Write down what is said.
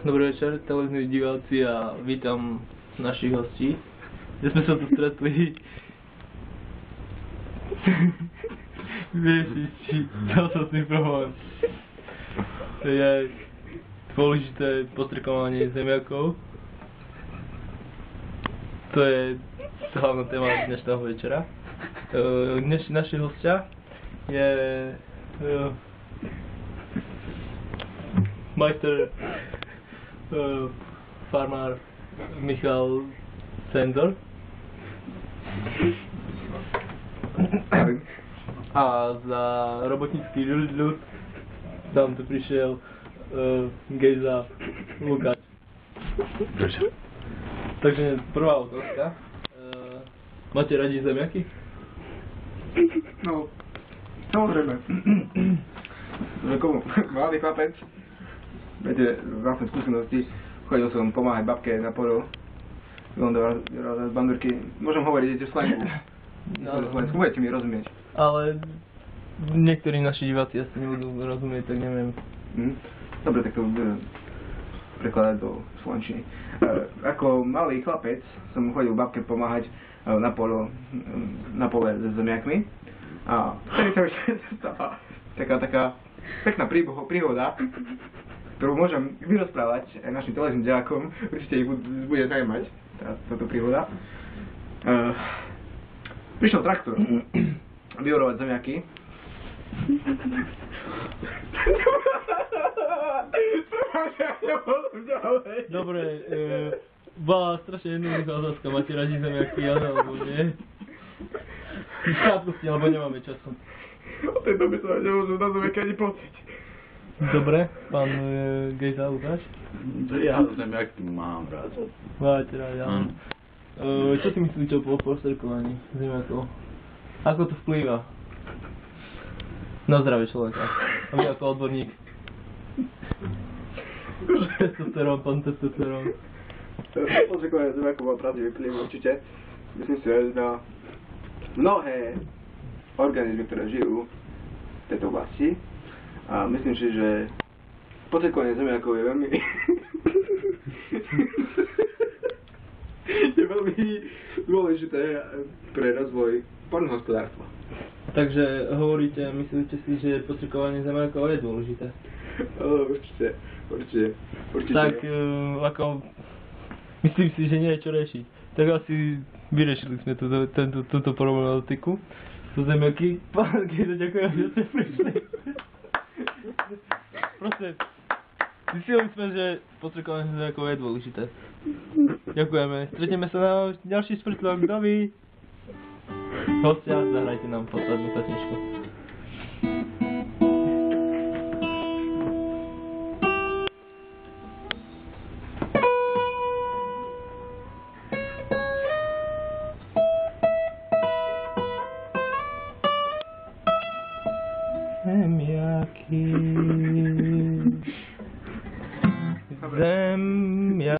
Dobrý večer, televízni diváci, a vítam našich hostí, kde sme sa tu stretli vyriešiť zásadný problém. To je dôležité postrkovanie zemiakov. To je hlavná téma dnešného večera. Naši hostia je majster farmár Michal Cenzor a za robotnícky ľud tam tu prišiel Gejza Lukáš. Takže prvá otázka. Máte radi zemiaky? No, samozrejme. Ako malý chlapec, viete, z vlastnej skúsenosti, chodil som pomáhať babke na polu, vyhľadal z bandurky. Môžem hovoriť ešte v slangu. Budete mi rozumieť. Ale niektorí naši diváci asi nebudú rozumieť, tak neviem. Dobre, tak to budem prekladať do slovenčiny. Ako malý chlapec som chodil babke pomáhať na pole s zemiakmi. A vtedy sa už stala taká pekná príhoda, ktorú môžem vyrozprávať aj našim televíznym divákom. Určite ich bude zaujímať táto príhoda. Prišiel traktor vyorovať zemiaky. Dobre, bola strašne jednoduchá otázka. Máte radi zemiaky, áno alebo nie? V krátkosti, lebo nemáme času. O tej dobe sa nemôžem na zemiaky ani pozrieť. Dobre, pán Gejza Lukáš? Ja zemiaky mám rád. Máte rád, áno. Čo si myslíte o postrkovaní zemiakov? Ako to vplýva na zdravie človeka? A vy ako odborník? Testosterón, pán testosterón. Postrkovanie zemiakov má pravdivý vplyv určite. Myslím si, že na mnohé organizmy, ktoré žijú v tejto oblasti. A myslím si, že postrkovanie zemiakov je veľmi dôležité pre rozvoj poľnohospodárstva. Takže hovoríte, myslíte si, že postrkovanie zemiakov je dôležité? Určite. Tak, ako myslím si, že nie je čo riešiť. Tak asi vyriešili sme túto problematiku. To zemiaky. Pán Gejza, ďakujem, že ste prišli. Proste, zistili sme, že postrkovanie zemiakov je dôležité. Ďakujeme. Stretneme sa na ďalší štvrtok. Dovi. Hostia, zahrajte nám poslednú pesničku. Zemiaky.